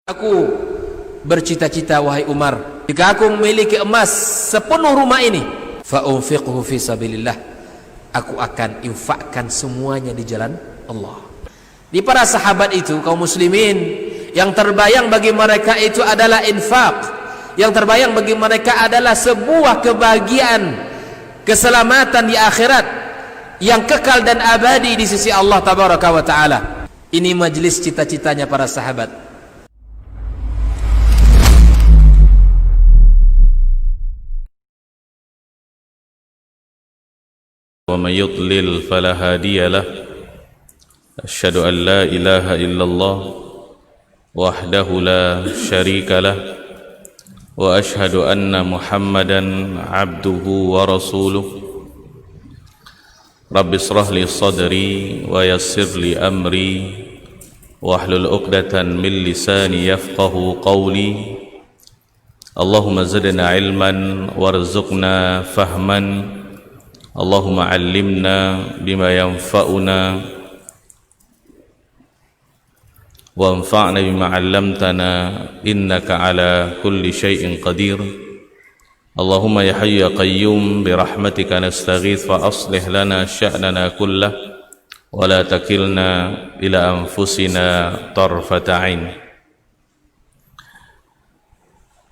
Aku bercita-cita, wahai Umar, jika aku memiliki emas sepenuh rumah ini, fa'unfiqhu fi sabilillah, aku akan infakkan semuanya di jalan Allah. Di para sahabat itu, kaum muslimin, yang terbayang bagi mereka itu adalah infak, yang terbayang bagi mereka adalah sebuah kebahagiaan, keselamatan di akhirat yang kekal dan abadi di sisi Allah tabaraka wa ta'ala. Ini majelis cita-citanya para sahabat. ومن يضلل فلا هادي له أشهد أن لا إله إلا الله وحده لا شريك له وأشهد أن محمدا عبده ورسوله رب اشرح لي صدري ويسر لي أمري واحلل عقدة من لساني يفقه قولي اللهم زدنا علما وارزقنا فهما اللهم علمنا بما ينفعنا وانفعنا بما علمتنا إنك على كل شيء قدير اللهم يا حي يا قيوم برحمتك نستغيث فأصلح لنا شأننا كله ولا تكلنا إلى أنفسنا طرفة عين.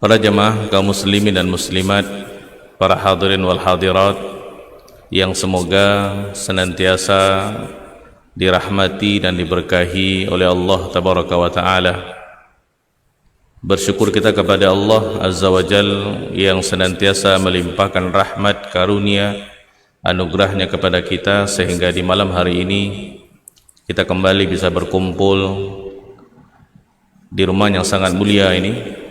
Para jemaah kaum muslimin dan muslimat, para hadirin wal hadirat yang semoga senantiasa dirahmati dan diberkahi oleh Allah tabaraka wa ta'ala. Bersyukur kita kepada Allah azza wa jal yang senantiasa melimpahkan rahmat, karunia, anugerahnya kepada kita sehingga di malam hari ini kita kembali bisa berkumpul di rumah yang sangat mulia ini.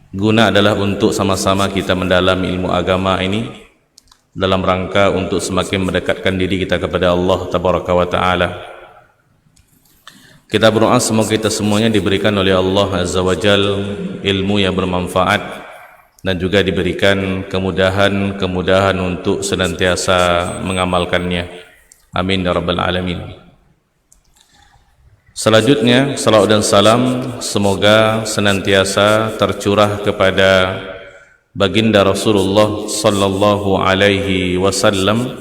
Guna adalah untuk sama-sama kita mendalami ilmu agama ini dalam rangka untuk semakin mendekatkan diri kita kepada Allah tabaraka wa ta'ala. Kita berdoa semoga kita semuanya diberikan oleh Allah azza wa jal ilmu yang bermanfaat dan juga diberikan kemudahan untuk senantiasa mengamalkannya. Amin ya rabbal alamin. Selanjutnya, salawat dan salam semoga senantiasa tercurah kepada baginda Rasulullah sallallahu alaihi wasallam.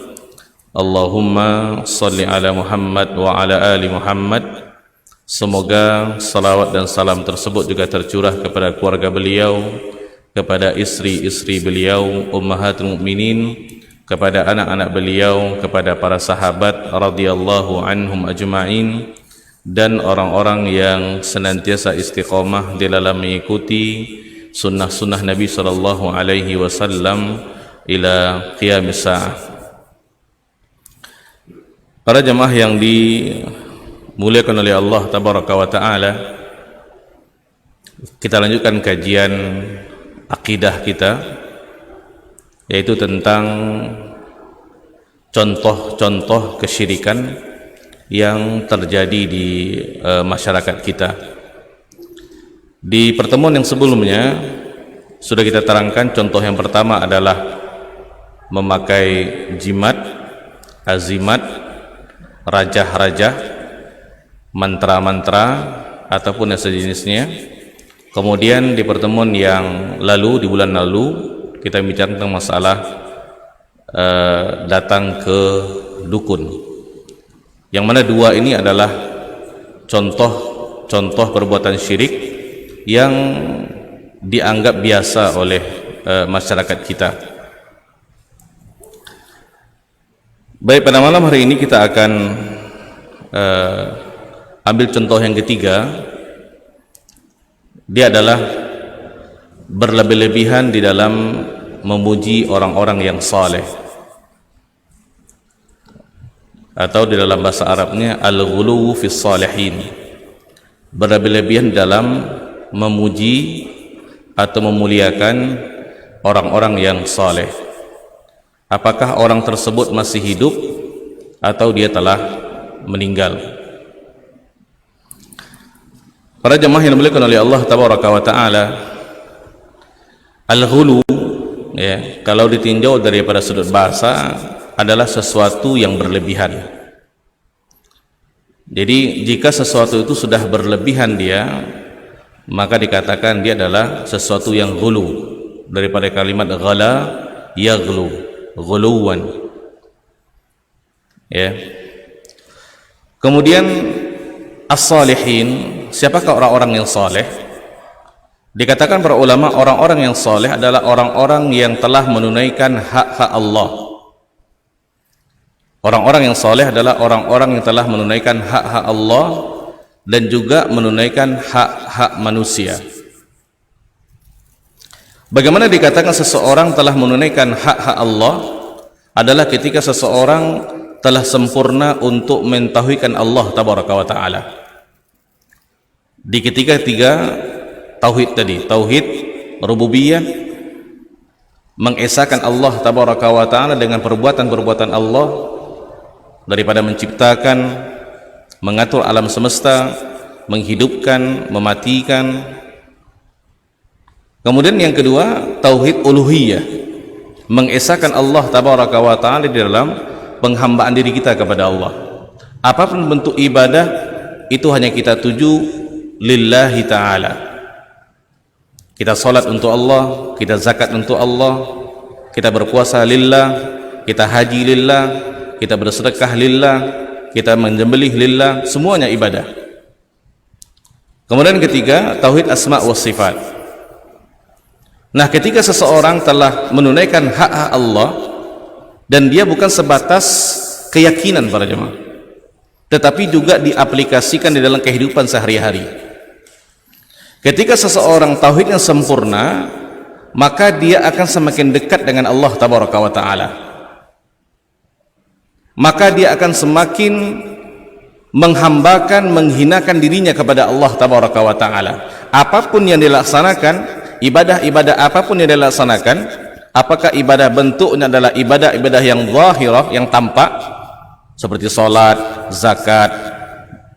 Allahumma salli ala Muhammad wa ala ali Muhammad. Semoga salawat dan salam tersebut juga tercurah kepada keluarga beliau, kepada istri-istri beliau, ummahatul mukminin, kepada anak-anak beliau, kepada para sahabat radhiyallahu anhum ajma'in, dan orang-orang yang senantiasa istiqamah di dalam mengikuti sunnah-sunnah Nabi sallallahu alaihi wasallam ila qiyamis sa'ah. Para jemaah yang dimuliakan oleh Allah tabaraka wa ta'ala, kita lanjutkan kajian akidah kita, yaitu tentang contoh-contoh kesyirikan yang terjadi di masyarakat kita. Di pertemuan yang sebelumnya sudah kita terangkan contoh yang pertama adalah memakai jimat, azimat, rajah-rajah, mantra-mantra ataupun yang sejenisnya. Kemudian di pertemuan yang lalu, di bulan lalu, kita bicara tentang masalah datang ke dukun, yang mana dua ini adalah contoh perbuatan syirik yang dianggap biasa oleh masyarakat kita. Baik, pada malam hari ini kita akan ambil contoh yang ketiga. Dia adalah berlebih-lebihan di dalam memuji orang-orang yang saleh, atau di dalam bahasa Arabnya al-ghuluw fis salihin, berlebih-lebihan dalam memuji atau memuliakan orang-orang yang saleh. Apakah orang tersebut masih hidup atau dia telah meninggal? Para jemaah yang dimuliakan oleh Allah tabaraka wa ta'ala, al-ghuluw, ya, kalau ditinjau daripada sudut bahasa adalah sesuatu yang berlebihan. Jadi jika sesuatu itu sudah berlebihan dia, maka dikatakan dia adalah sesuatu yang ghulu, daripada kalimat ghala yaghlu, ghuluwan. Ya. Kemudian as-salihin, siapakah orang-orang yang saleh? Dikatakan para ulama, orang-orang yang saleh adalah orang-orang yang telah menunaikan hak-hak Allah. Orang-orang yang saleh adalah orang-orang yang telah menunaikan hak-hak Allah dan juga menunaikan hak-hak manusia. Bagaimana dikatakan seseorang telah menunaikan hak-hak Allah? Adalah ketika seseorang telah sempurna untuk mentauhidkan Allah tabaraka wa taala. Di ketika tiga tauhid tadi, tauhid rububiyah, mengesahkan Allah tabaraka wa taala dengan perbuatan-perbuatan Allah, daripada menciptakan, mengatur alam semesta, menghidupkan, mematikan. Kemudian yang kedua, tauhid uluhiyah, mengesahkan Allah tabaraka wa taala di dalam penghambaan diri kita kepada Allah. Apapun bentuk ibadah itu hanya kita tuju lillahi ta'ala. Kita salat untuk Allah, kita zakat untuk Allah, kita berpuasa lillah, kita haji lillah, kita bersedekah lillah, kita menyembelih lillah, semuanya ibadah. Kemudian ketiga, tauhid asma wa sifat. Nah, ketika seseorang telah menunaikan hak-hak Allah, dan dia bukan sebatas keyakinan para jemaah, tetapi juga diaplikasikan di dalam kehidupan sehari-hari. Ketika seseorang tauhidnya sempurna, maka dia akan semakin dekat dengan Allah tabaraka wa taala. Maka dia akan semakin menghambakan, menghinakan dirinya kepada Allah tabaraka wa taala. Apapun yang dilaksanakan, ibadah-ibadah apapun yang dilaksanakan, apakah ibadah bentuknya adalah ibadah-ibadah yang zahirah, yang tampak, seperti salat, zakat,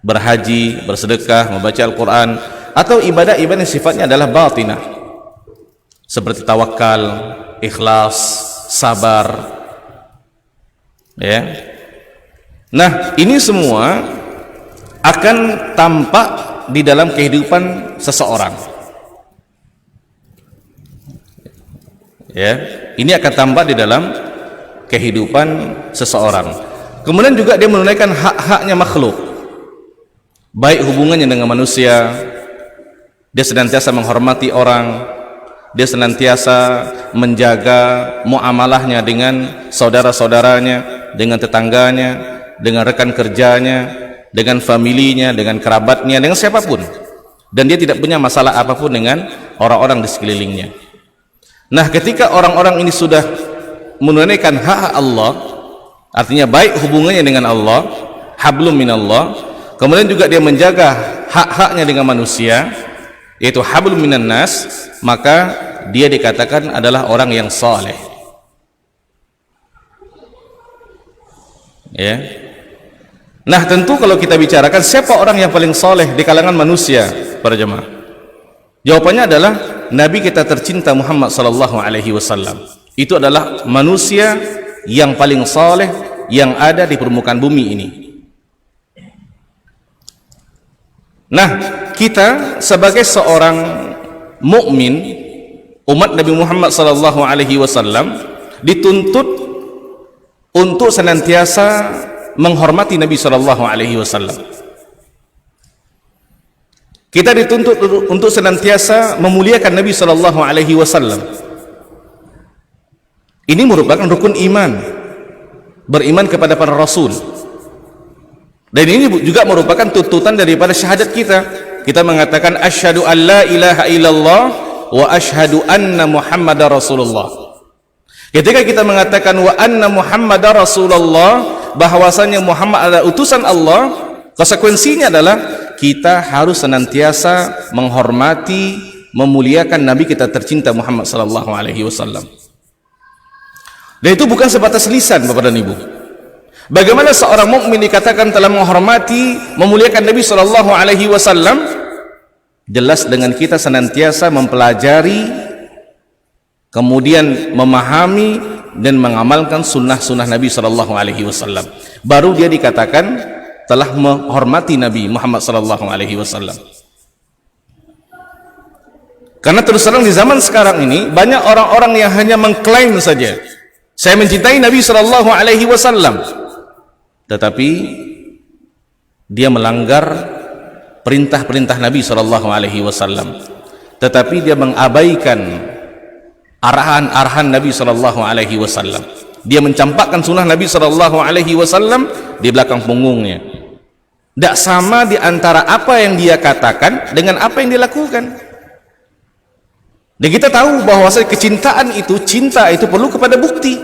berhaji, bersedekah, membaca Al-Quran, atau ibadah-ibadah yang sifatnya adalah batinah, seperti tawakal, ikhlas, sabar, ya. Nah, ini semua akan tampak di dalam kehidupan seseorang. Ya, ini akan tampak di dalam kehidupan seseorang. Kemudian juga dia menunaikan hak-haknya makhluk, baik hubungannya dengan manusia, dia senantiasa menghormati orang, dia senantiasa menjaga muamalahnya dengan saudara-saudaranya, dengan tetangganya, dengan rekan kerjanya, dengan familinya, dengan kerabatnya, dengan siapapun, dan dia tidak punya masalah apapun dengan orang-orang di sekelilingnya. Nah, ketika orang-orang ini sudah menunaikan hak Allah, artinya baik hubungannya dengan Allah, hablum minallah, kemudian juga dia menjaga hak-haknya dengan manusia, yaitu hablum minan nas, maka dia dikatakan adalah orang yang saleh. Ya. Nah, tentu kalau kita bicarakan siapa orang yang paling saleh di kalangan manusia, para jemaah, jawabannya adalah Nabi kita tercinta Muhammad sallallahu alaihi wasallam. Itu adalah manusia yang paling saleh yang ada di permukaan bumi ini. Nah, kita sebagai seorang mukmin, umat Nabi Muhammad sallallahu alaihi wasallam, dituntut untuk senantiasa menghormati Nabi sallallahu alaihi wasallam. Kita dituntut untuk senantiasa memuliakan Nabi sallallahu alaihi wasallam. Ini merupakan rukun iman, beriman kepada para rasul. Dan ini juga merupakan tuntutan daripada syahadat kita. Kita mengatakan asyhadu an la ilaha illallah wa asyhadu anna Muhammadar Rasulullah. Ketika kita mengatakan wa anna Muhammadar Rasulullah, bahwasanya Muhammad adalah utusan Allah, konsekuensinya adalah kita harus senantiasa menghormati, memuliakan Nabi kita tercinta Muhammad sallallahu alaihi wasallam. Dan itu bukan sebatas lisan, Bapak dan Ibu. Bagaimana seorang mukmin dikatakan telah menghormati, memuliakan Nabi sallallahu alaihi wasallam? Jelas dengan kita senantiasa mempelajari, kemudian memahami dan mengamalkan sunnah-sunnah Nabi sallallahu alaihi wasallam. Baru dia dikatakan telah menghormati Nabi Muhammad sallallahu alaihi wasallam. Karena terus terang di zaman sekarang ini banyak orang-orang yang hanya mengklaim saja, saya mencintai Nabi sallallahu alaihi wasallam, tetapi dia melanggar perintah-perintah Nabi sallallahu alaihi wasallam, tetapi dia mengabaikan arahan-arahan Nabi sallallahu alaihi wasallam. Dia mencampakkan sunnah Nabi sallallahu alaihi wasallam di belakang punggungnya. Tidak sama di antara apa yang dia katakan dengan apa yang dia lakukan. Dan kita tahu bahwa kecintaan itu, cinta itu perlu kepada bukti.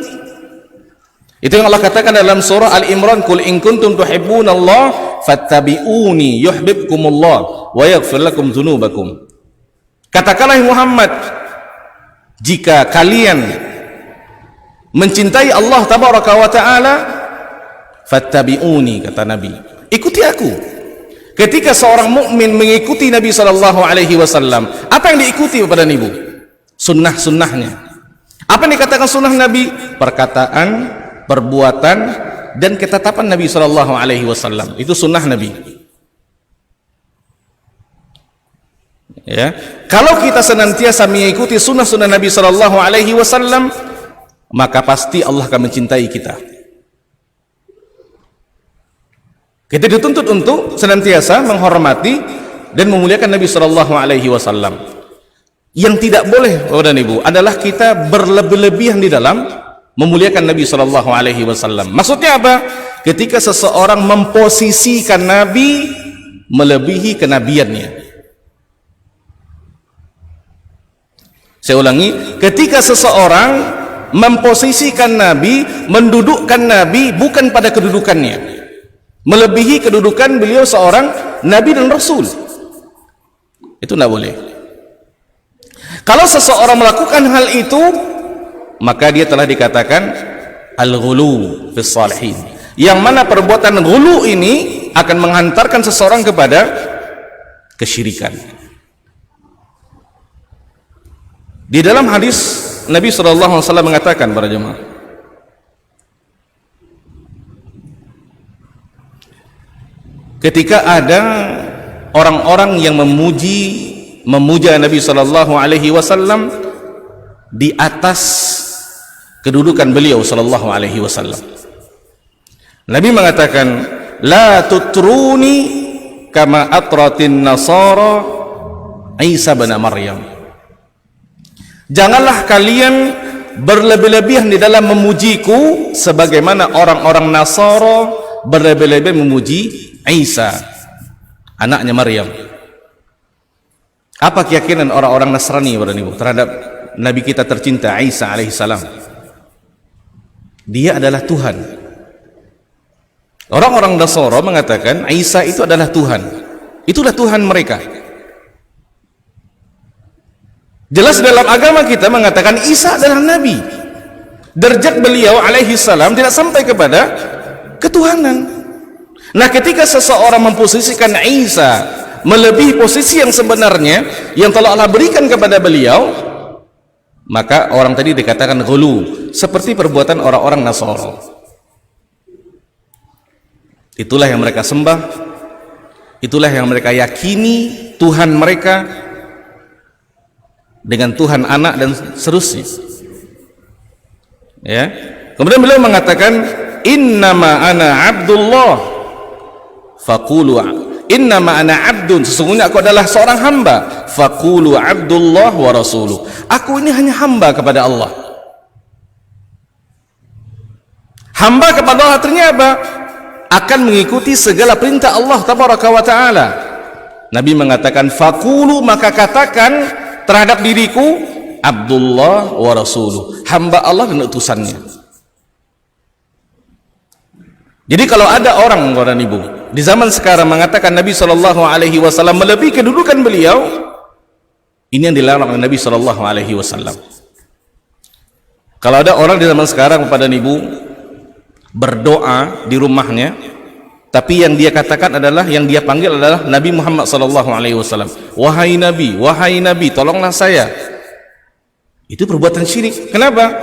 Itu yang Allah katakan dalam surah Al-Imran, "Qul in kuntum tuhibbunallah fattabi'uni yuhibbukumullah wa yaghfir lakum dzunubakum." Katakanlah Muhammad, jika kalian mencintai Allah tabaraka wa taala, fattabi'uni, kata Nabi, ikuti aku. Ketika seorang mukmin mengikuti Nabi sallallahu alaihi wasallam, apa yang diikuti kepada Nabi? Sunnah-sunnahnya. Apa yang dikatakan sunnah Nabi? Perkataan, perbuatan, dan ketetapan Nabi sallallahu alaihi wasallam. Itu sunnah Nabi. Ya, kalau kita senantiasa mengikuti sunnah-sunnah Nabi sallallahu alaihi wasallam, maka pasti Allah akan mencintai kita. Kita dituntut untuk senantiasa menghormati dan memuliakan Nabi sallallahu alaihi wasallam. Yang tidak boleh, Bapak dan Ibu, adalah kita berlebih-lebihan di dalam memuliakan Nabi sallallahu alaihi wasallam. Maksudnya apa? Ketika seseorang memposisikan Nabi melebihi kenabiannya. Saya ulangi, ketika seseorang memposisikan Nabi, mendudukkan Nabi bukan pada kedudukannya, melebihi kedudukan beliau seorang Nabi dan Rasul, itu tidak boleh. Kalau seseorang melakukan hal itu, maka dia telah dikatakan al-ghulu fis salihin, yang mana perbuatan ghulu ini akan menghantarkan seseorang kepada kesyirikan. Di dalam hadis Nabi sallallahu alaihi wasallam mengatakan, para jemaah, ketika ada orang-orang yang memuja Nabi sallallahu alaihi wasallam di atas kedudukan beliau sallallahu alaihi wasallam, Nabi mengatakan, la tutruni kama atratin nasara Isa bin Maryam. Janganlah kalian berlebih-lebihan di dalam memujiku sebagaimana orang-orang Nasara berlebih-lebihan memuji Isa, anaknya Maryam. Apa keyakinan orang-orang Nasrani terhadap Nabi kita tercinta Isa alaihissalam? Dia adalah Tuhan. Orang-orang Nasara mengatakan Isa itu adalah Tuhan. Itulah Tuhan mereka. Jelas dalam agama kita mengatakan Isa adalah Nabi. Derajat beliau alaihissalam tidak sampai kepada ketuhanan. Nah, ketika seseorang memposisikan Isa melebihi posisi yang sebenarnya yang telah Allah berikan kepada beliau, maka orang tadi dikatakan ghulu, seperti perbuatan orang-orang Nasara. Itulah yang mereka sembah, itulah yang mereka yakini Tuhan mereka dengan Tuhan anak dan seterusnya. Ya. Kemudian beliau mengatakan, innama ana abdullah faqulu, innama ana abdun, sesungguhnya aku adalah seorang hamba, faqulu abdullah wa rasuluh, aku ini hanya hamba kepada Allah. Hamba kepada Allah artinya apa? Akan mengikuti segala perintah Allah tabaraka wa taala. Nabi mengatakan faqulu, maka katakan terhadap diriku Abdullah wa rasuluh, hamba Allah dan utusannya. Jadi kalau ada orang, Bapak dan Ibu, di zaman sekarang mengatakan Nabi sallallahu alaihi wasallam melebihi kedudukan beliau, ini yang dilarang oleh Nabi sallallahu alaihi wasallam. Kalau ada orang di zaman sekarang, Bapak dan Ibu, berdoa di rumahnya, tapi yang dia katakan adalah, yang dia panggil adalah Nabi Muhammad sallallahu alaihi wasallam. Wahai Nabi, tolonglah saya. Itu perbuatan syirik. Kenapa?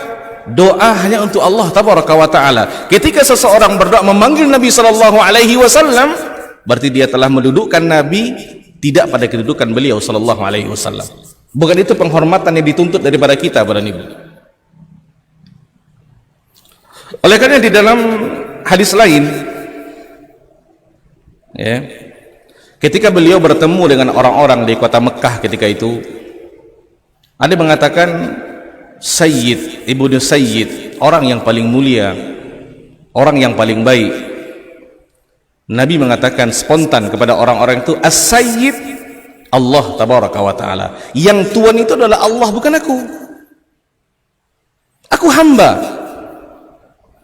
doa hanya untuk Allah tabaraka wa taala. Ketika seseorang berdoa memanggil Nabi sallallahu alaihi wasallam, berarti dia telah mendudukkan Nabi tidak pada kedudukan beliau sallallahu alaihi wasallam. Bukan itu penghormatan yang dituntut daripada kita para ibu. Oleh karena di dalam hadis lain, ya, ketika beliau bertemu dengan orang-orang di kota Mekah ketika itu, ada yang mengatakan Sayyid, Ibnu Sayyid, orang yang paling mulia, orang yang paling baik. Nabi mengatakan spontan kepada orang-orang itu, As-Sayyid Allah tabaraka wa ta'ala. Yang tuan itu adalah Allah, bukan aku. Aku hamba.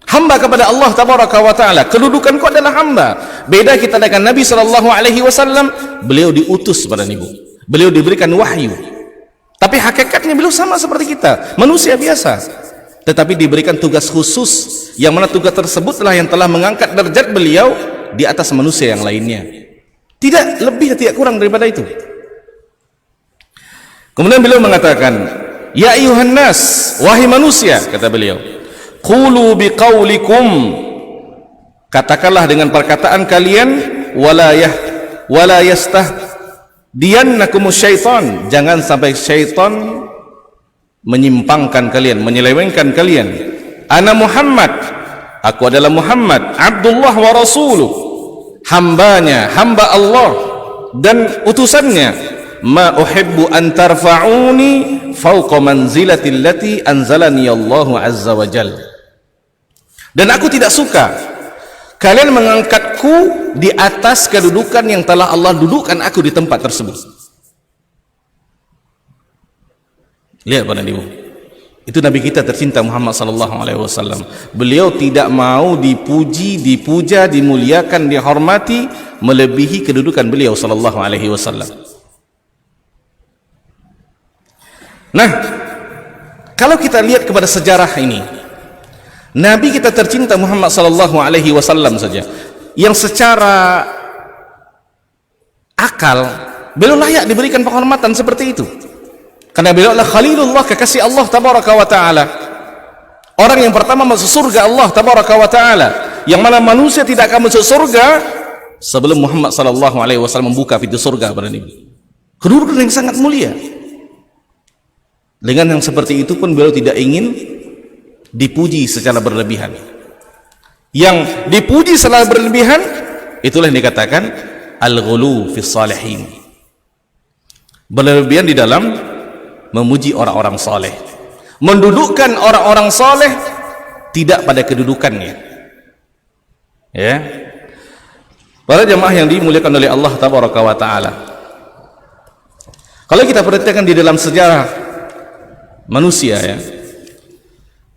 Hamba kepada Allah tabaraka wa ta'ala. Kedudukanku adalah hamba. Beda kita dengan Nabi SAW, beliau diutus pada Nabi. Beliau diberikan wahyu. Tapi hakikatnya beliau sama seperti kita, manusia biasa, tetapi diberikan tugas khusus, yang mana tugas tersebutlah yang telah mengangkat derajat beliau di atas manusia yang lainnya. Tidak lebih, tidak kurang daripada itu. Kemudian beliau mengatakan, ya ayuhan nas, wahai manusia, kata beliau, qulu biqaulikum, katakanlah dengan perkataan kalian, wala diannakumus syaitan, jangan sampai syaitan menyimpangkan kalian, menyelewengkan kalian. Ana Muhammad, aku adalah Muhammad, Abdullah wa Rasuluh, hambanya, hamba Allah dan utusannya. Ma uhibbu an tarfa'uni fawqa manzilati allati anzalani Allah azza wa jalla. Dan aku tidak suka kalian mengangkatku di atas kedudukan yang telah Allah dudukkan aku di tempat tersebut. Lihat para ibu, itu Nabi kita tercinta Muhammad sallallahu alaihi wasallam. Beliau tidak mau dipuji, dipuja, dimuliakan, dihormati melebihi kedudukan beliau sallallahu alaihi wasallam. Nah, kalau kita lihat kepada sejarah ini, Nabi kita tercinta Muhammad sallallahu alaihi wasallam saja yang secara akal beliau layak diberikan penghormatan seperti itu, karena beliau adalah Khalilullah, kekasih Allah tabaraka wa taala, orang yang pertama masuk surga Allah tabaraka wa taala, yang mana manusia tidak akan masuk surga sebelum Muhammad sallallahu alaihi wasallam membuka pintu surga pada Nabi. Kedudukan yang sangat mulia. Dengan yang seperti itu pun beliau tidak ingin dipuji secara berlebihan. Yang dipuji secara berlebihan, itulah yang dikatakan al-ghulu fi salihin, berlebihan di dalam memuji orang-orang saleh, mendudukkan orang-orang saleh tidak pada kedudukannya. Ya, para jemaah yang dimuliakan oleh Allah tabaraka wa taala, kalau kita perhatikan di dalam sejarah manusia, ya,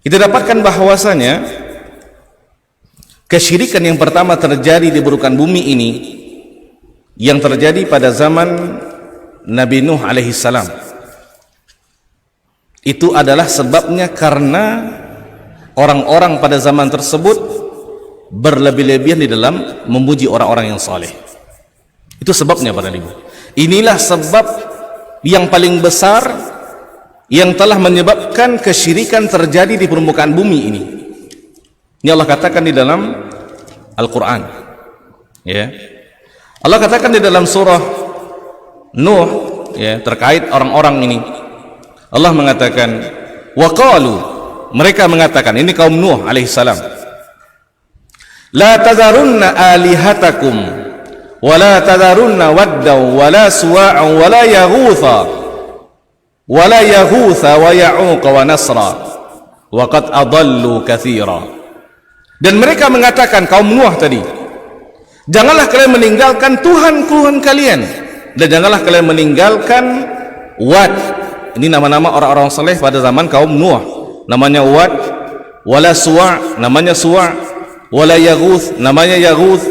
kita dapatkan bahwasanya kesyirikan yang pertama terjadi di permukaan bumi ini yang terjadi pada zaman Nabi Nuh alaihi salam. Itu adalah sebabnya karena orang-orang pada zaman tersebut berlebih-lebihan di dalam memuji orang-orang yang saleh. Itu sebabnya para ibu. Inilah sebab yang paling besar yang telah menyebabkan kesyirikan terjadi di permukaan bumi ini. Ini Allah katakan di dalam Al-Quran, ya. Allah katakan di dalam surah Nuh, ya, terkait orang-orang ini. Allah mengatakan, waqalu, mereka mengatakan, ini kaum Nuh alaihissalam, la tadharunna alihatakum wa la tadharunna waddaw wa la suwa'an wa la yaghutha wala yaghutha wa ya'uqa wa nasra wa qad adallu katsira. Dan mereka mengatakan, kaum Nuh tadi, janganlah kalian meninggalkan Tuhan-Tuhan kalian, dan janganlah kalian meninggalkan Wad. Ini nama-nama orang-orang saleh pada zaman kaum Nuh, namanya Wad, wala Suwa, namanya Suwa, wala Yaghuth, namanya Yaghuth,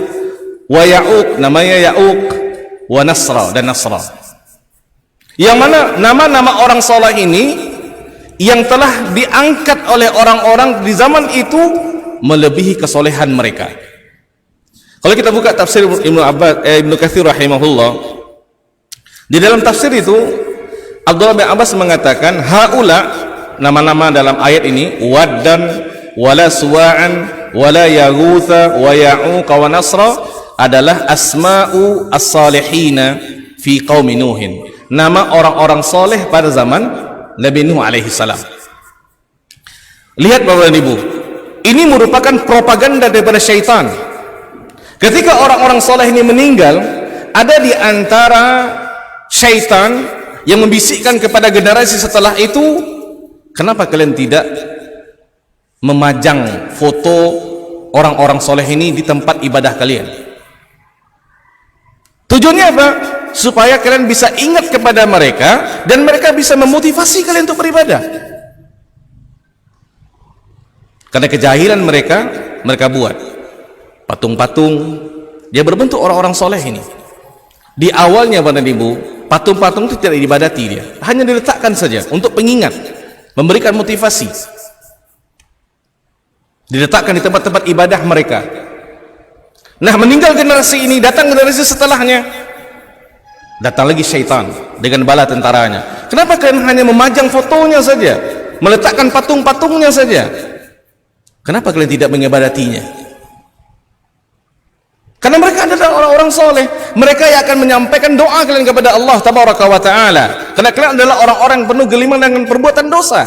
wa Ya'uq, namanya Ya'uq, wa Nasra, dan Nasra. Yang mana nama-nama orang saleh ini yang telah diangkat oleh orang-orang di zaman itu melebihi kesolehan mereka. Kalau kita buka tafsir Ibnu Katsir rahimahullah, di dalam tafsir itu Abdullah bin Abbas mengatakan, haula, nama-nama dalam ayat ini, Waddan, wala Suwa'an, wala Yaghutha, wa Ya'uqa wa Nasra, adalah asma'u as-salihina fi qaumi Nuhin, nama orang-orang soleh pada zaman Nabi Nuh alaihi salam. Lihat Bapak dan Ibu, ini merupakan propaganda daripada syaitan. Ketika orang-orang soleh ini meninggal, ada di antara syaitan yang membisikkan kepada generasi setelah itu, kenapa kalian tidak memajang foto orang-orang soleh ini di tempat ibadah kalian? Tujuannya apa? Supaya kalian bisa ingat kepada mereka dan mereka bisa memotivasi kalian untuk beribadah. Karena kejahilan mereka buat patung-patung, dia berbentuk orang-orang soleh ini. Di awalnya Bapak dan Ibu, patung-patung itu tidak diibadati, dia hanya diletakkan saja untuk pengingat, memberikan motivasi, diletakkan di tempat-tempat ibadah mereka. Nah, meninggal generasi ini, datang generasi setelahnya, datang lagi syaitan dengan bala tentaranya. Kenapa kalian hanya memajang fotonya saja, meletakkan patung-patungnya saja? Kenapa kalian tidak mengibadatinya? Karena mereka adalah orang-orang soleh. Mereka yang akan menyampaikan doa kalian kepada Allah Tabaraka wa Ta'ala. Karena kalian adalah orang-orang penuh gelimang dengan perbuatan dosa.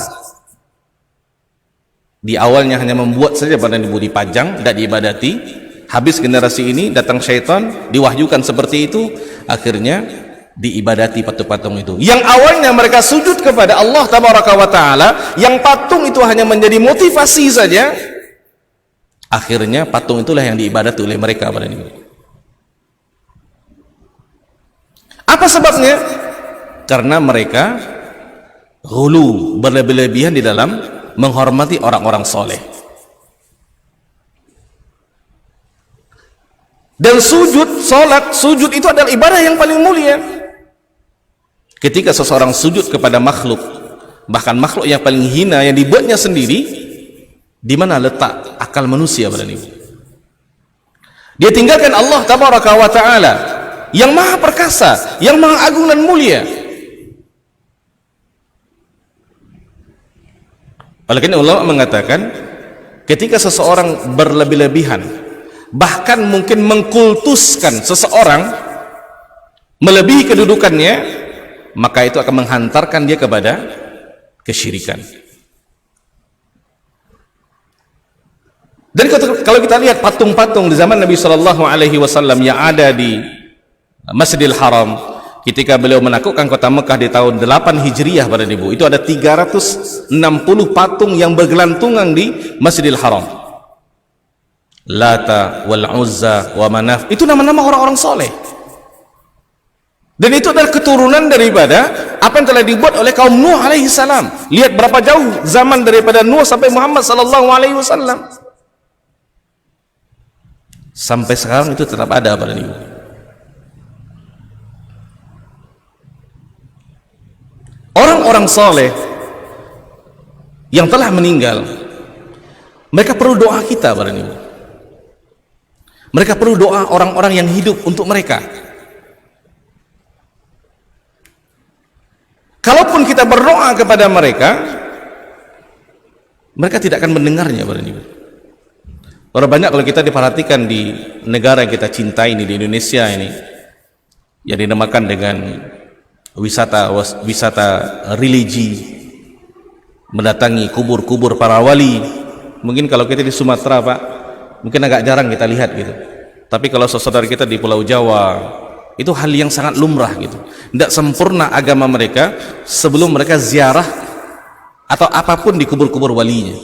Di awalnya hanya membuat saja pada dipajang, tidak diibadati. Habis generasi ini, datang syaitan, diwahyukan seperti itu, akhirnya diibadati patung-patung itu. Yang awalnya mereka sujud kepada Allah Tabaraka wa Ta'ala, yang patung itu hanya menjadi motivasi saja, akhirnya patung itulah yang diibadati oleh mereka pada ini. Apa sebabnya? Karena mereka ghulu, berlebih-lebihan di dalam menghormati orang-orang soleh. Dan sujud, salat, sujud itu adalah ibadah yang paling mulia. Ketika seseorang sujud kepada makhluk, bahkan makhluk yang paling hina yang dibuatnya sendiri, di mana letak akal manusia pada ini? Dia tinggalkan Allah Tabaraka wa Ta'ala yang maha perkasa, yang maha agung dan mulia. Oleh karena ulama mengatakan, ketika seseorang berlebih-lebihan, bahkan mungkin mengkultuskan seseorang melebihi kedudukannya, maka itu akan menghantarkan dia kepada kesyirikan. Dan kalau kita lihat patung-patung di zaman Nabi Shallallahu Alaihi Wasallam yang ada di Masjidil Haram, ketika beliau menaklukkan kota Mekah di tahun 8 Hijriah pada Ibu, itu ada 360 patung yang bergelantungan di Masjidil Haram. Lata, wal Uzza, wa Manaf, itu nama-nama orang-orang soleh. Dan itu adalah keturunan daripada apa yang telah dibuat oleh kaum Nuh alaihi salam. Lihat berapa jauh zaman daripada Nuh sampai Muhammad sallallahu alaihi wasallam. Sampai sekarang itu tetap ada pada Ibu. Orang-orang soleh yang telah meninggal, mereka perlu doa kita pada Ibu. Mereka perlu doa orang-orang yang hidup untuk mereka. Kalaupun kita berdoa kepada mereka, mereka tidak akan mendengarnya. Orang banyak kalau kita diperhatikan di negara yang kita cintai ini, di Indonesia ini, yang dinamakan dengan wisata religi, mendatangi kubur-kubur para wali. Mungkin kalau kita di Sumatera, Pak, mungkin agak jarang kita lihat gitu. Tapi kalau saudara kita di Pulau Jawa, itu hal yang sangat lumrah gitu. Tidak sempurna agama mereka sebelum mereka ziarah atau apapun di kubur-kubur walinya.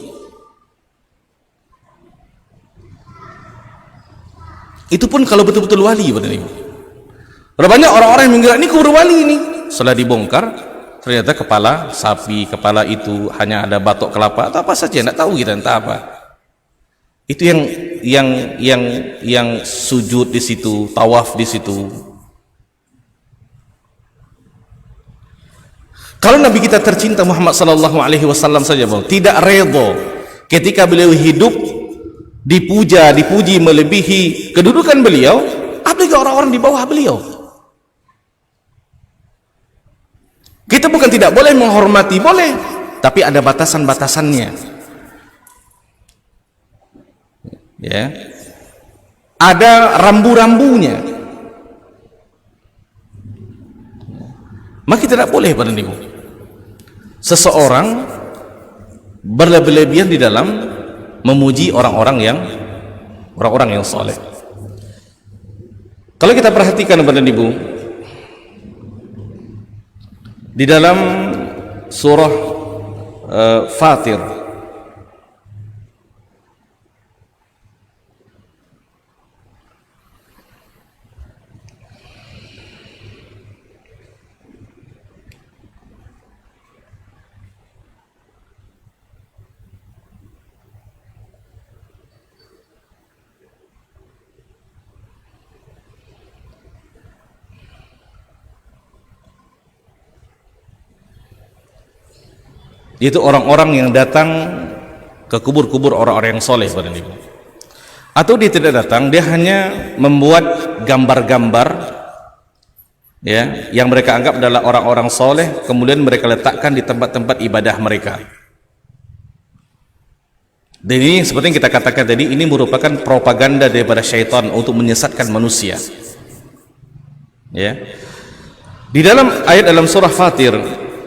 Itu pun kalau betul-betul wali. Banyak orang-orang yang mengira ini kubur wali ini. Setelah dibongkar, ternyata kepala sapi, kepala itu hanya ada batok kelapa atau apa saja, tidak tahu kita entah apa. Itu yang sujud di situ, tawaf di situ. Kalau Nabi kita tercinta Muhammad sallallahu alaihi wasallam saja tidak redha ketika beliau hidup dipuji melebihi kedudukan beliau, apalagi orang-orang di bawah beliau. Kita bukan tidak boleh menghormati, boleh, tapi ada batasan-batasannya. Ya. Ada rambu-rambunya. Maka tidak boleh pada niku seseorang berlebih-lebihan di dalam memuji orang-orang yang saleh. Kalau kita perhatikan pada ibu di dalam surah Fatir, yaitu orang-orang yang datang ke kubur-kubur orang-orang yang soleh pada ibu. Atau dia tidak datang, dia hanya membuat gambar-gambar ya, yang mereka anggap adalah orang-orang soleh, kemudian mereka letakkan di tempat-tempat ibadah mereka. Dan ini seperti yang kita katakan tadi, ini merupakan propaganda daripada syaitan untuk menyesatkan manusia. Ya. Di dalam ayat dalam surah Fatir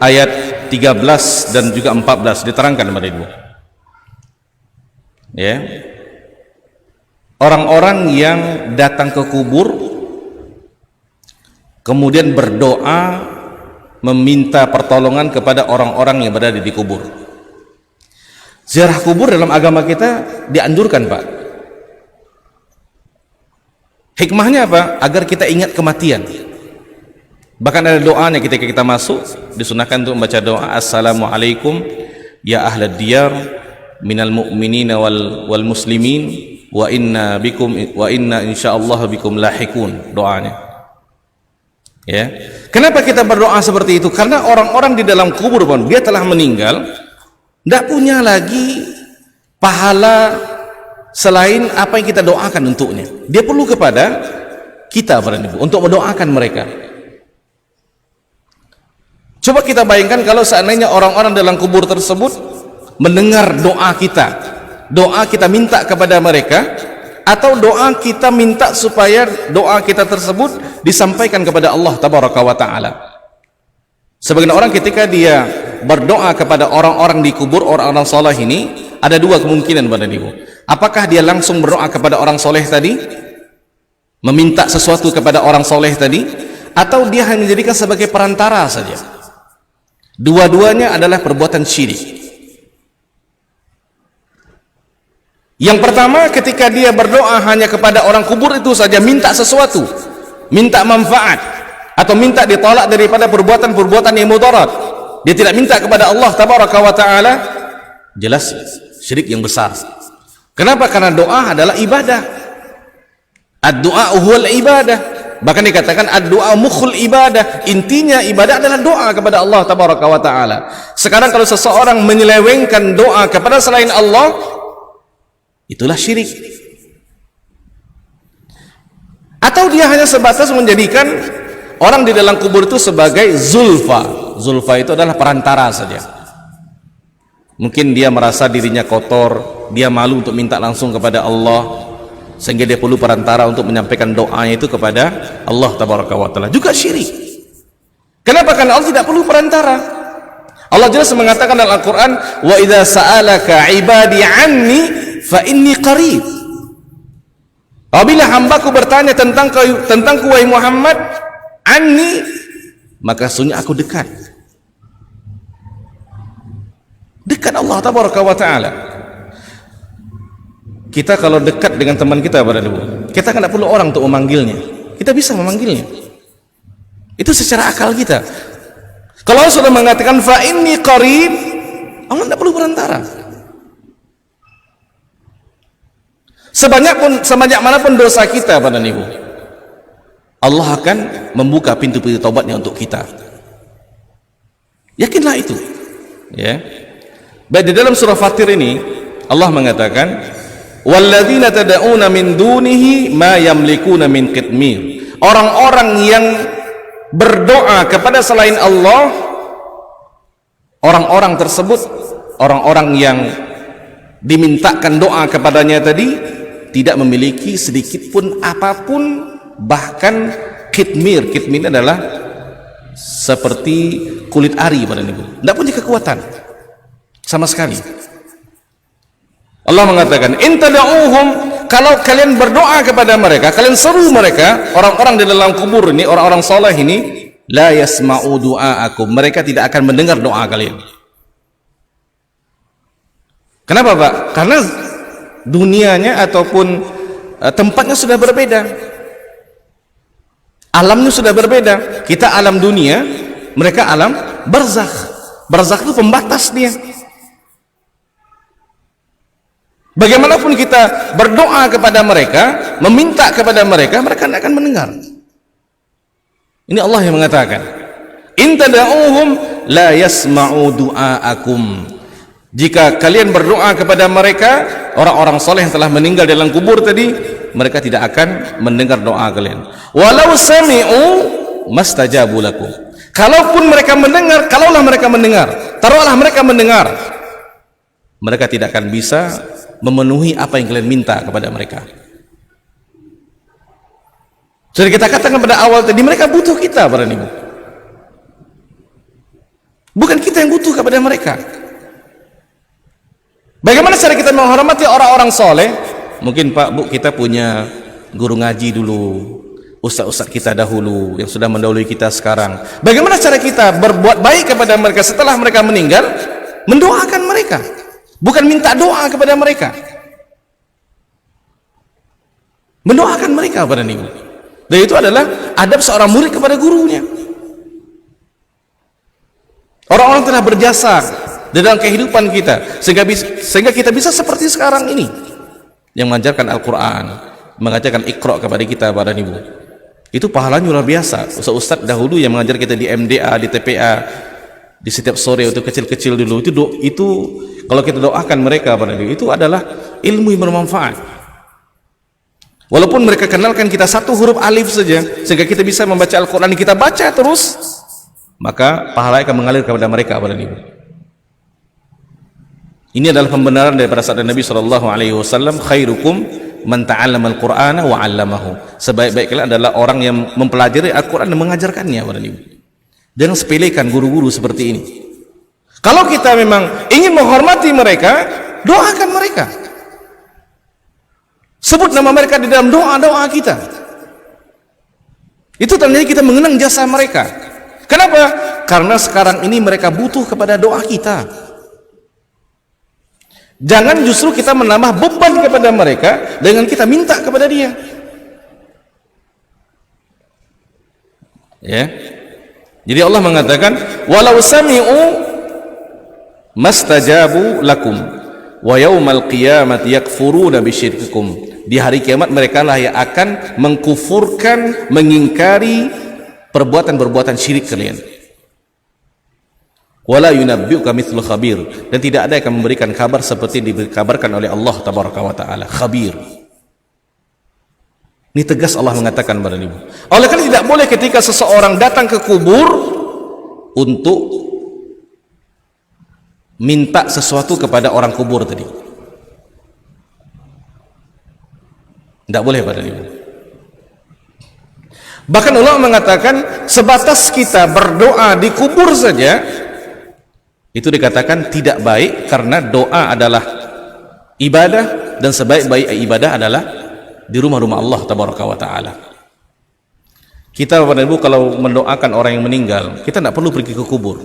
ayat 13 dan juga 14 diterangkan kepada ibu. Ya. Orang-orang yang datang ke kubur kemudian berdoa meminta pertolongan kepada orang-orang yang berada di kubur. Ziarah kubur dalam agama kita dianjurkan, Pak. Hikmahnya apa? Agar kita ingat kematian. Bahkan ada doanya ketika kita masuk, disunahkan untuk membaca doa assalamualaikum ya ahlad diyar minal mu'minina wal muslimin wa inna insyaallah bikum lahikun, doanya. Ya. Kenapa kita berdoa seperti itu? Karena orang-orang di dalam kubur pun dia telah meninggal, tidak punya lagi pahala selain apa yang kita doakan untuknya. Dia perlu kepada kita untuk mendoakan mereka. Coba kita bayangkan kalau seandainya orang-orang dalam kubur tersebut mendengar doa kita minta kepada mereka, atau doa kita minta supaya doa kita tersebut disampaikan kepada Allah Tabaraka wa Ta'ala. Sebagian orang ketika dia berdoa kepada orang-orang di kubur, orang-orang soleh ini, ada dua kemungkinan pada ibu. Apakah dia langsung berdoa kepada orang soleh tadi, meminta sesuatu kepada orang soleh tadi, atau dia hanya dijadikan sebagai perantara saja. Dua-duanya adalah perbuatan syirik. Yang pertama, ketika dia berdoa hanya kepada orang kubur itu saja, minta sesuatu, minta manfaat, atau minta ditolak daripada perbuatan-perbuatan yang mudarat, dia tidak minta kepada Allah Tabaraka wa Ta'ala, jelas syirik yang besar. Kenapa? Karena doa adalah ibadah. Ad-du'a huwal ibadah. Bahkan dikatakan ad-du'a mukhul ibadah. Intinya ibadah adalah doa kepada Allah Tabaraka wa Ta'ala. Sekarang kalau seseorang menyelewengkan doa kepada selain Allah, itulah syirik. Atau dia hanya sebatas menjadikan orang di dalam kubur itu sebagai zulfa. Zulfa itu adalah perantara saja. Mungkin dia merasa dirinya kotor, dia malu untuk minta langsung kepada Allah, sehingga dia perlu perantara untuk menyampaikan doanya itu kepada Allah Tabaraka wa Ta'ala. Juga syirik. Kenapa? Karena Allah tidak perlu perantara. Allah jelas mengatakan dalam Al-Quran, wa idza sa'alaka ibadi anni fa inni qarib. Apabila hambaku bertanya tentangku wahai Muhammad, anni, maka sesungguhnya aku dekat. Dekat Allah Tabaraka wa Ta'ala. Kita kalau dekat dengan teman kita, kita tidak perlu orang untuk memanggilnya. Kita bisa memanggilnya. Itu secara akal kita. Kalau Allah sudah mengatakan fa inni qarib, Allah tidak perlu perantara. Sebanyak manapun dosa kita, Allah akan membuka pintu-pintu taubatnya untuk kita. Yakinlah itu. Ya. Baik, di dalam surah Fatir ini Allah mengatakan, walladzina tad'una min dunihi ma yamlikuna min qitmir. Orang-orang yang berdoa kepada selain Allah, orang-orang tersebut, orang-orang yang dimintakan doa kepadanya tadi, tidak memiliki sedikit pun apapun, bahkan kitmir. Kitmir adalah seperti kulit ari pada niku, tidak punya kekuatan sama sekali. Allah mengatakan, in tad'uuhum, kalau kalian berdoa kepada mereka, kalian seru mereka, orang-orang di dalam kubur ini, orang-orang soleh ini, la yasma'u du'aakum, mereka tidak akan mendengar doa kalian. Kenapa Pak? Karena dunianya ataupun tempatnya sudah berbeda, alamnya sudah berbeda. Kita alam dunia, mereka alam barzakh. Barzakh itu pembatas dia. Bagaimanapun kita berdoa kepada mereka, meminta kepada mereka, mereka tidak akan mendengar. Ini Allah yang mengatakan, in tad'uuhum la yasma'u du'aakum. Jika kalian berdoa kepada mereka, orang-orang soleh yang telah meninggal dalam kubur tadi, mereka tidak akan mendengar doa kalian. Walau sami'u mastajabu lakum. Kalaupun mereka mendengar, kalaulah mereka mendengar, taruhlah mereka mendengar, mereka tidak akan bisa memenuhi apa yang kalian minta kepada mereka. Sudah kita katakan pada awal tadi, mereka butuh kita para ibu, bukan kita yang butuh kepada mereka. Bagaimana cara kita menghormati orang-orang soleh? Mungkin Pak Bu, kita punya guru ngaji dulu, ustaz-ustaz kita dahulu yang sudah mendahului kita sekarang. Bagaimana cara kita berbuat baik kepada mereka setelah mereka meninggal? Mendoakan mereka, bukan minta doa kepada mereka. Mendoakan mereka pada ibu. Dan itu adalah adab seorang murid kepada gurunya. Orang-orang telah berjasa dalam kehidupan kita sehingga kita bisa seperti sekarang ini, yang mengajarkan Al-Quran, mengajarkan Iqra kepada kita pada ibu. Itu pahalanya luar biasa. Ustaz dahulu yang mengajar kita di MDA, di TPA, di setiap sore itu kecil-kecil dulu, itu kalau kita doakan mereka pada ibu, itu adalah ilmu yang bermanfaat. Walaupun mereka kenalkan kita satu huruf alif saja sehingga kita bisa membaca Al-Quran, kita baca terus, maka pahala akan mengalir kepada mereka pada ibu. Ini adalah pembenaran daripada sabda Nabi SAW, khairukum man ta'allama al-Qur'ana wa 'allamahu. Sebaik-baik kalian adalah orang yang mempelajari Al-Quran dan mengajarkannya pada ibu. Jangan sepelekan guru-guru seperti ini. Kalau kita memang ingin menghormati mereka, doakan mereka, sebut nama mereka di dalam doa-doa kita. Itu tandanya kita mengenang jasa mereka. Kenapa? Karena sekarang ini mereka butuh kepada doa kita. Jangan justru kita menambah beban kepada mereka dengan kita minta kepada dia. Ya. Jadi Allah mengatakan, walau sami'u mastajabu lakum wa yaumal qiyamati yakfuruna bisyirkikum. Di hari kiamat mereka lah yang akan mengkufurkan, mengingkari perbuatan-perbuatan syirik kalian. Wala yunabbi'uka mithlu khabir, dan tidak ada yang akan memberikan kabar seperti dikabarkan oleh Allah tabaraka wa taala, khabir. Ini tegas Allah mengatakan kepada ibu. Oleh karena tidak boleh ketika seseorang datang ke kubur untuk minta sesuatu kepada orang kubur tadi. Tidak boleh pada ibu. Bahkan Allah mengatakan sebatas kita berdoa di kubur saja itu dikatakan tidak baik, karena doa adalah ibadah dan sebaik-baik ibadah adalah di rumah-rumah Allah tabaraka wa taala. Kita Bapak Ibu kalau mendoakan orang yang meninggal, kita tidak perlu pergi ke kubur.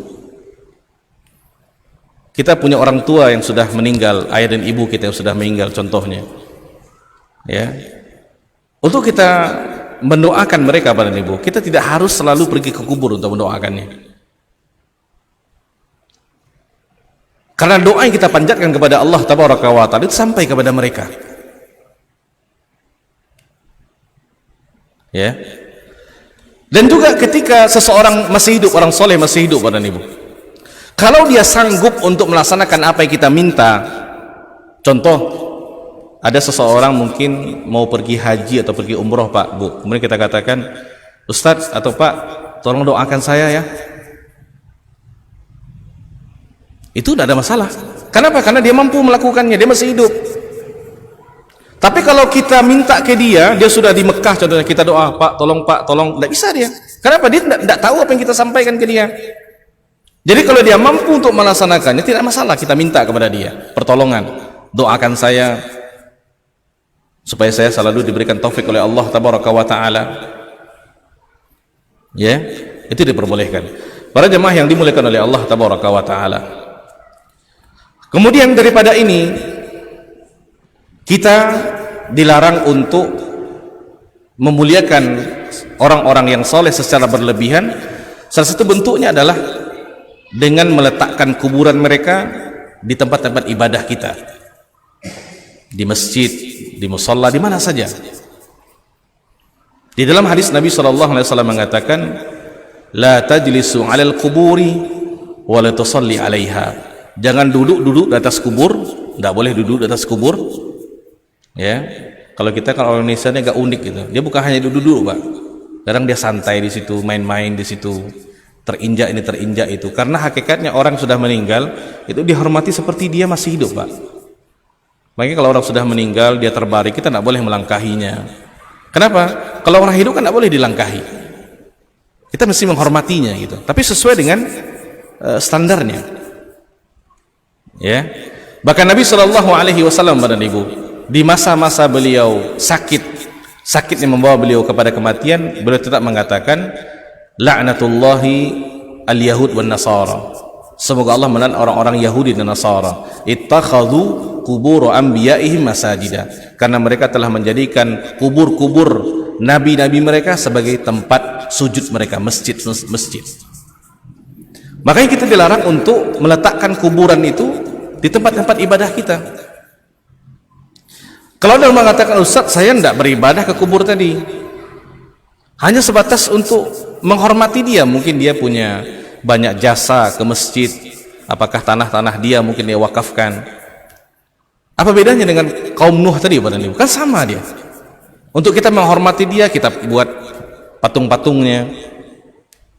Kita punya orang tua yang sudah meninggal, ayah dan ibu kita yang sudah meninggal contohnya. Ya. Untuk kita mendoakan mereka Bapak Ibu, kita tidak harus selalu pergi ke kubur untuk mendoakannya. Karena doa yang kita panjatkan kepada Allah tabaraka wa ta'ala itu sampai kepada mereka. Ya. Dan juga ketika seseorang masih hidup, orang soleh masih hidup pada ibu, kalau dia sanggup untuk melaksanakan apa yang kita minta, contoh ada seseorang mungkin mau pergi haji atau pergi umroh Pak Bu, kemudian kita katakan, Ustadz atau Pak, tolong doakan saya ya. Itu tidak ada masalah. Kenapa? Karena dia mampu melakukannya, dia masih hidup. Tapi kalau kita minta ke dia, dia sudah di Mekah contohnya, kita doa, Pak tolong, tidak bisa dia. Kenapa? Dia tidak tahu apa yang kita sampaikan ke dia. Jadi kalau dia mampu untuk melaksanakannya, tidak masalah kita minta kepada dia pertolongan. Doakan saya supaya saya selalu diberikan taufik oleh Allah tabaraka wa taala. Ya, itu diperbolehkan. Para jemaah yang dimuliakan oleh Allah tabaraka wa taala. Kemudian daripada ini, kita dilarang untuk memuliakan orang-orang yang soleh secara berlebihan. Salah satu bentuknya adalah dengan meletakkan kuburan mereka di tempat-tempat ibadah kita, di masjid, di musalla, di mana saja. Di dalam hadis Nabi SAW mengatakan, la tajlisu 'alal quburi wa la tusalli 'alaiha. Jangan duduk di atas kubur, tidak boleh duduk di atas kubur. Ya, kalau kita kan orang Indonesia ini agak unik gitu. Dia bukan hanya duduk, Pak. Kadang dia santai di situ, main-main di situ, terinjak ini terinjak itu. Karena hakikatnya orang sudah meninggal itu dihormati seperti dia masih hidup, Pak. Makanya kalau orang sudah meninggal, dia terbaring, kita tidak boleh melangkahinya. Kenapa? Kalau orang hidup kan tidak boleh dilangkahi. Kita mesti menghormatinya gitu. Tapi sesuai dengan standarnya. Ya, bahkan Nabi SAW pada ibu di masa-masa beliau sakit yang membawa beliau kepada kematian, beliau tetap mengatakan la'natullahi al-yahud wan nasara. Semoga Allah melaknat orang-orang Yahudi dan Nasara. Ittakhadhu qubur anbiya'ihim masajida. Karena mereka telah menjadikan kubur-kubur nabi-nabi mereka sebagai tempat sujud mereka, masjid. Makanya kita dilarang untuk meletakkan kuburan itu di tempat-tempat ibadah kita. Kalau ada yang mengatakan, Ustaz, saya tidak beribadah ke kubur tadi, hanya sebatas untuk menghormati dia, mungkin dia punya banyak jasa ke masjid, apakah tanah-tanah dia mungkin dia wakafkan. Apa bedanya dengan kaum Nuh tadi? Kan sama dia. Untuk kita menghormati dia, kita buat patung-patungnya.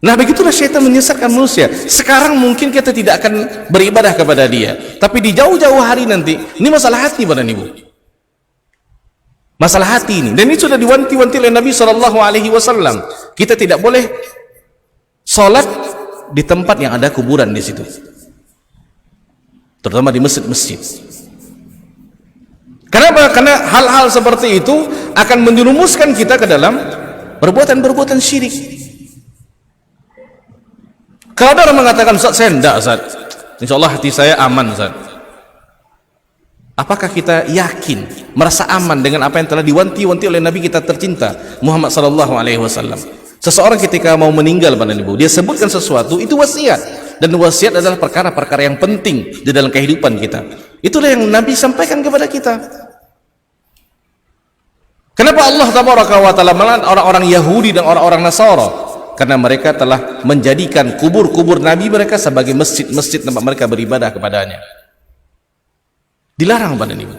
Nah, begitulah syaitan menyesatkan manusia. Sekarang mungkin kita tidak akan beribadah kepada dia, tapi di jauh-jauh hari nanti, ini masalah hati Bapak dan Ibu. Masalah hati ini, dan ini sudah diwanti-wanti oleh Nabi SAW. Kita tidak boleh sholat di tempat yang ada kuburan di situ, terutama di masjid-masjid. Kenapa? Karena hal-hal seperti itu akan menjerumuskan kita ke dalam perbuatan-perbuatan syirik. Kalau ada orang mengatakan, Ustaz, saya enggak, Ustaz, insya Allah hati saya aman, Ustaz. Apakah kita yakin, merasa aman dengan apa yang telah diwanti-wanti oleh Nabi kita tercinta Muhammad SAW? Seseorang ketika mau meninggal, Bapak dan Ibu, dia sebutkan sesuatu, itu wasiat. Dan wasiat adalah perkara-perkara yang penting di dalam kehidupan kita. Itulah yang Nabi sampaikan kepada kita. Kenapa Allah Tabaraka wa Ta'ala melaknat orang-orang Yahudi dan orang-orang Nasara? Karena mereka telah menjadikan kubur-kubur Nabi mereka sebagai masjid-masjid tempat mereka beribadah kepadanya. Dilarang Bapak dan Ibu.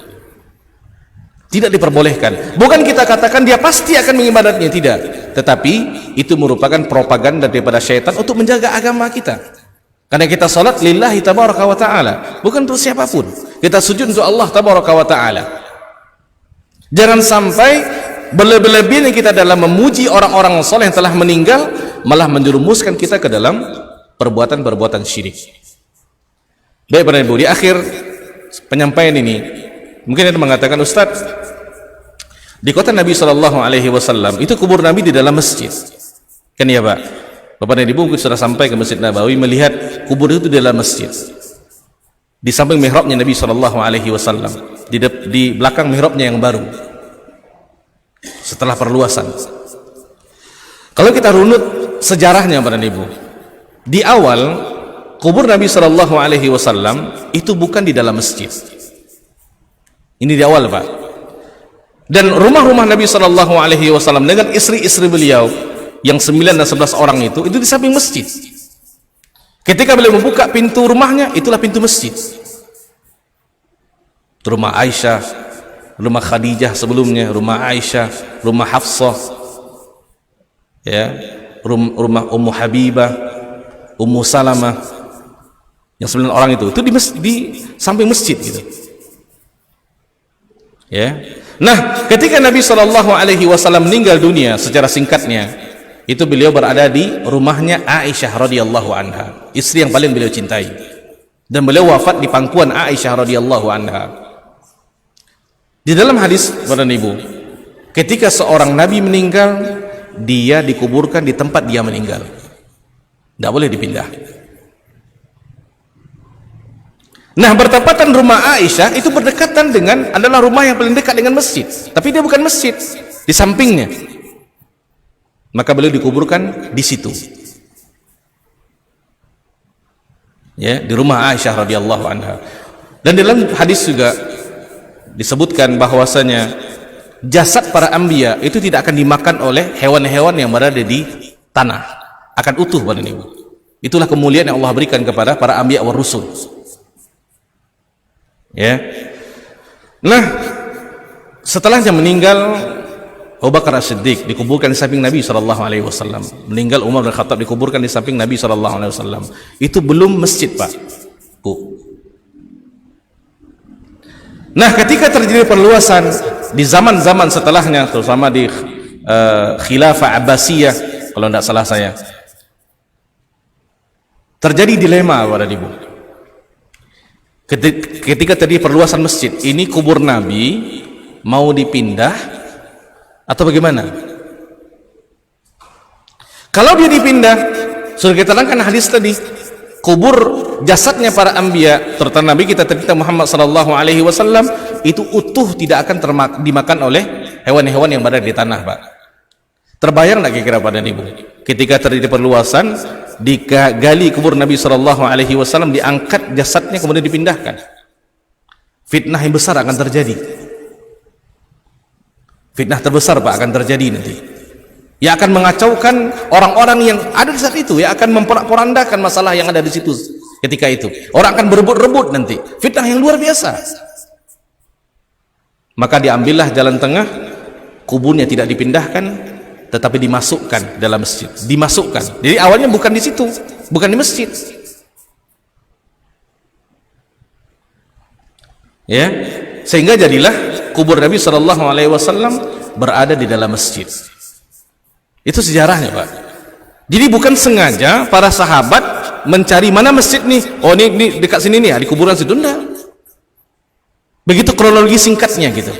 Tidak diperbolehkan. Bukan kita katakan dia pasti akan mengibadatnya, tidak. Tetapi itu merupakan propaganda daripada syaitan untuk menjaga agama kita. Karena kita salat lillahi tabaraka wa ta'ala, bukan untuk siapapun. Kita sujud untuk Allah tabaraka wa ta'ala. Jangan sampai berlebih-lebihan kita dalam memuji orang-orang soleh yang telah meninggal, malah menjerumuskan kita ke dalam perbuatan-perbuatan syirik. Baik Bapak dan Ibu, di akhir penyampaian ini mungkin ada mengatakan, Ustaz, di kota Nabi SAW itu kubur Nabi di dalam masjid, kan ya Pak? Bapak dan Ibu mungkin sudah sampai ke Masjid Nabawi, melihat kubur itu di dalam masjid, di samping mihrabnya Nabi SAW, di belakang mihrabnya yang baru setelah perluasan. Kalau kita runut sejarahnya Bapak dan Ibu, di awal kubur Nabi SAW itu bukan di dalam masjid. Ini di awal Pak. Dan rumah-rumah Nabi SAW dengan istri-istri beliau yang 9 dan 11 orang itu di samping masjid. Ketika beliau membuka pintu rumahnya, itulah pintu masjid. Rumah Aisyah, rumah Khadijah sebelumnya, rumah Aisyah, rumah Hafsah, ya, rumah Ummu Habibah, Ummu Salamah, Yang 9 orang itu di samping masjid gitu. Ya. Nah, ketika Nabi SAW meninggal dunia secara singkatnya, itu beliau berada di rumahnya Aisyah radhiyallahu anha, istri yang paling beliau cintai. Dan beliau wafat di pangkuan Aisyah radhiyallahu anha. Di dalam hadis, Bapak dan Ibu, ketika seorang nabi meninggal, dia dikuburkan di tempat dia meninggal. Tidak boleh dipindah. Nah, bertepatan rumah Aisyah itu berdekatan dengan adalah rumah yang paling dekat dengan masjid, tapi dia bukan masjid, di sampingnya. Maka beliau dikuburkan di situ. Ya, di rumah Aisyah radhiyallahu anha. Dan dalam hadis juga disebutkan bahwasanya jasad para anbiya itu tidak akan dimakan oleh hewan-hewan yang berada di tanah, akan utuh, Bapak dan Ibu. Itulah kemuliaan yang Allah berikan kepada para anbiya wa rusul. Ya. Nah, setelahnya meninggal Abu Bakar As-Siddiq dikuburkan di samping Nabi SAW. Meninggal Umar bin Khattab dikuburkan di samping Nabi SAW. Itu belum masjid, Pak. Nah, ketika terjadi perluasan di zaman-zaman setelahnya, terutama di Khilafah Abbasiyah, kalau tidak salah saya, terjadi dilema, Bapak dan Ibu. Ketika terjadi perluasan masjid, ini kubur Nabi mau dipindah atau bagaimana? Kalau dia dipindah, sudah kita terangkan hadis tadi, kubur jasadnya para anbiya, terutama Nabi kita Muhammad SAW, itu utuh, tidak akan dimakan oleh hewan-hewan yang berada di tanah, Pak. Terbayang nggak kira-kira, Pak dan Ibu, ketika terjadi perluasan, digali kubur Nabi SAW, diangkat jasadnya kemudian dipindahkan, fitnah yang besar akan terjadi. Fitnah terbesar, Pak, akan terjadi nanti. Ya, akan mengacaukan orang-orang yang ada di saat itu, ya, akan memporak-porandakan masalah yang ada di situ ketika itu. Orang akan berebut-rebut nanti. Fitnah yang luar biasa. Maka diambillah jalan tengah, kuburnya tidak dipindahkan, tetapi dimasukkan dalam masjid. Dimasukkan. Jadi awalnya bukan di situ, bukan di masjid. Ya, sehingga jadilah kubur Nabi SAW berada di dalam masjid. Itu sejarahnya, Pak. Jadi bukan sengaja para sahabat mencari mana masjid nih. Oh, ini dekat sini nih, di kuburan situ. Enggak. Begitu kronologi singkatnya gitu.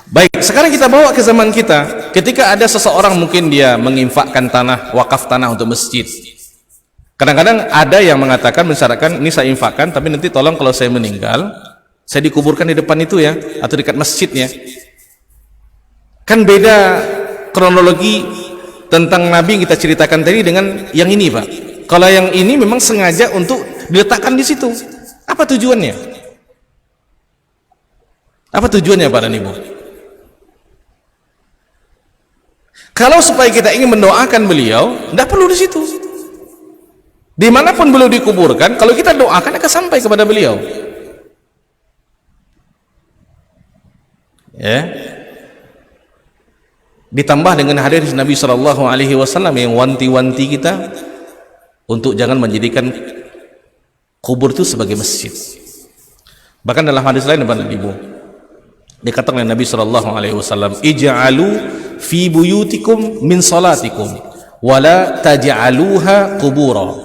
Baik, sekarang kita bawa ke zaman kita. Ketika ada seseorang mungkin dia menginfakkan tanah, wakaf tanah untuk masjid. Kadang-kadang ada yang mengatakan, mensyaratkan, ini saya infakkan, tapi nanti tolong kalau saya meninggal, saya dikuburkan di depan itu ya, atau dekat masjidnya. Kan beda kronologi tentang Nabi yang kita ceritakan tadi dengan yang ini, Pak. Kalau yang ini memang sengaja untuk diletakkan di situ. Apa tujuannya? Apa tujuannya, Pak dan Ibu? Kalau supaya kita ingin mendoakan beliau, tidak perlu di situ. Dimanapun beliau dikuburkan, kalau kita doakan akan sampai kepada beliau. Ya. Ditambah dengan hadis Nabi SAW yang wanti-wanti kita untuk jangan menjadikan kubur itu sebagai masjid. Bahkan dalam hadis lain, Bapak Ibu, dikatakan oleh Nabi SAW, ij'alu fi buyutikum min salatikum wala taj'aluha qubura.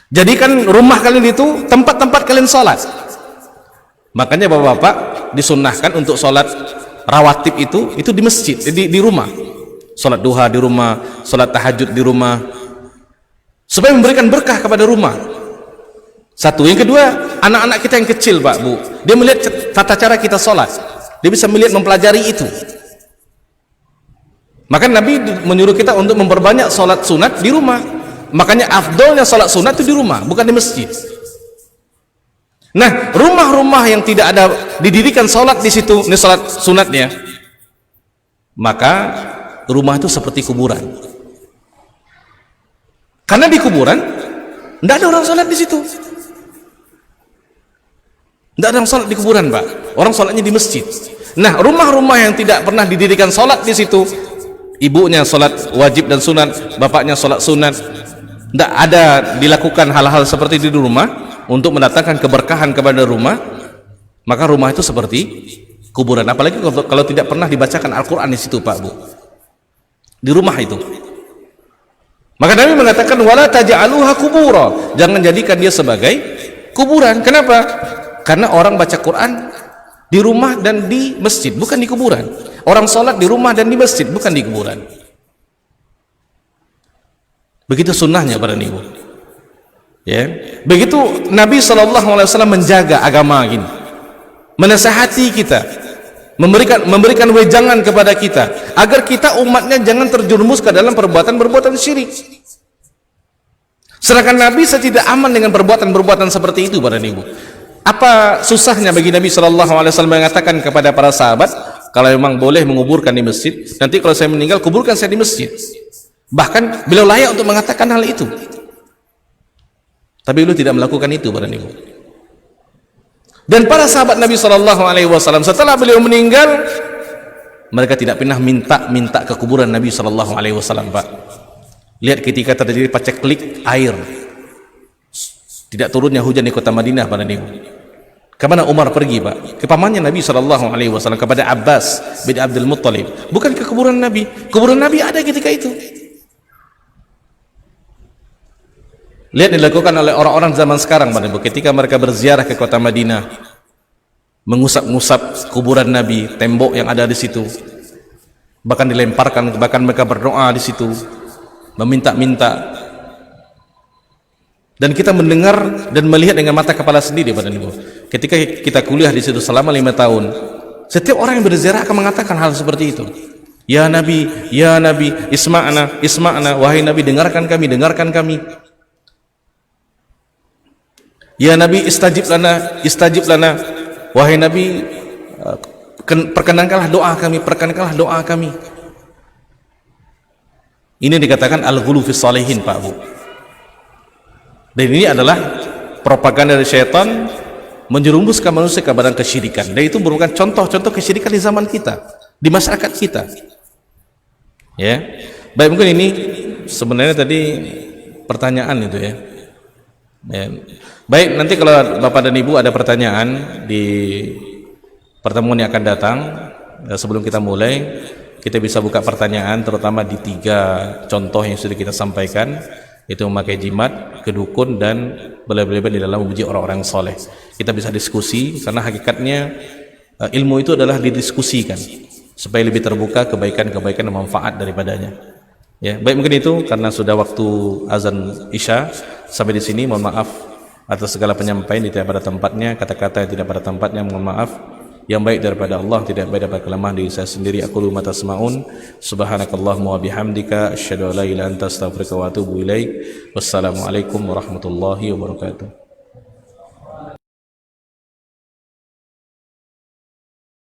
Jadikan rumah kalian itu tempat-tempat kalian salat. Makanya Bapak-bapak disunnahkan untuk salat rawatib itu di masjid, di rumah. Salat duha di rumah, salat tahajud di rumah, supaya memberikan berkah kepada rumah. Satu, yang kedua, anak-anak kita yang kecil, Pak, Bu, dia melihat tata cara kita salat, dia bisa melihat, mempelajari itu. Maka Nabi menyuruh kita untuk memperbanyak salat sunat di rumah. Makanya afdolnya salat sunat itu di rumah, bukan di masjid. Nah, rumah-rumah yang tidak ada didirikan salat di situ, ini salat sunatnya, maka rumah itu seperti kuburan. Karena di kuburan tidak ada orang salat di situ. Tidak ada orang salat di kuburan, Pak. Orang salatnya di masjid. Nah, rumah-rumah yang tidak pernah didirikan salat di situ, ibunya salat wajib dan sunat, bapaknya salat sunat, tidak ada dilakukan hal-hal seperti itu di rumah untuk mendatangkan keberkahan kepada rumah, maka rumah itu seperti kuburan. Apalagi kalau tidak pernah dibacakan Al-Quran di situ, Pak Bu, di rumah itu. Maka Nabi mengatakan wala taj'aluha kubura, jangan jadikan dia sebagai kuburan. Kenapa? Karena orang baca Quran di rumah dan di masjid, bukan di kuburan. Orang sholat di rumah dan di masjid, bukan di kuburan. Begitu sunnahnya para ibu. Ya, begitu Nabi SAW menjaga agama ini, menasihati kita, memberikan wejangan kepada kita agar kita umatnya jangan terjerumus ke dalam perbuatan syirik. Sedangkan Nabi tidak aman dengan perbuatan seperti itu para ibu. Apa susahnya bagi Nabi SAW mengatakan kepada para sahabat, kalau memang boleh menguburkan di masjid, nanti kalau saya meninggal kuburkan saya di masjid. Bahkan beliau layak untuk mengatakan hal itu, tapi beliau tidak melakukan itu para ibu. Dan para sahabat Nabi SAW setelah beliau meninggal, mereka tidak pernah minta ke kuburan Nabi SAW, Pak. Lihat ketika terjadi paceklik air, tidak turunnya hujan di kota Madinah para ibu, kemana Umar pergi, Pak? Ke pamannya Nabi SAW, kepada Abbas bin Abdul Muttalib, bukan ke kuburan Nabi. Kuburan Nabi ada ketika itu. Lihat dilakukan oleh orang-orang zaman sekarang, Pak Ibu, ketika mereka berziarah ke kota Madinah, mengusap-ngusap kuburan Nabi, tembok yang ada di situ, bahkan dilemparkan, bahkan mereka berdoa di situ, meminta-minta. Dan kita mendengar dan melihat dengan mata kepala sendiri, Pak Ibu. Ketika kita kuliah di situ selama 5 tahun, setiap orang yang berziarah akan mengatakan hal seperti itu. Ya Nabi, isma'na, wahai Nabi, dengarkan kami. Ya Nabi, istajib lana, wahai Nabi, perkenankanlah doa kami. Ini dikatakan al-ghulu fis salihin, Pak Bu. Dan ini adalah propaganda dari syaitan menjerumuskan manusia ke badan kesyirikan. Dan itu merupakan contoh-contoh kesyirikan di zaman kita, di masyarakat kita. Ya, baik, mungkin ini sebenarnya tadi pertanyaan itu ya. Ya. Baik, nanti kalau Bapak dan Ibu ada pertanyaan di pertemuan yang akan datang, sebelum kita mulai, kita bisa buka pertanyaan terutama di 3 contoh yang sudah kita sampaikan, itu memakai jimat, kedukun, dan berlebihan di dalam memuji orang-orang soleh. Kita bisa diskusi, karena hakikatnya ilmu itu adalah didiskusikan supaya lebih terbuka kebaikan-kebaikan dan manfaat daripadanya. Ya, baik, mungkin itu karena sudah waktu azan Isya. Sampai di sini, mohon maaf atas segala penyampaian yang tidak pada tempatnya, kata-kata yang tidak pada tempatnya, mohon maaf. Yang baik daripada Allah, tidak baik daripada kelemahan diri saya sendiri. Aku lu mata tasma'un, subhanakallahumma wa bihamdika, asyhadu an la ilaha illa anta, astaghfiruka wa atubu ilaik. Wassalamualaikum warahmatullahi wabarakatuh.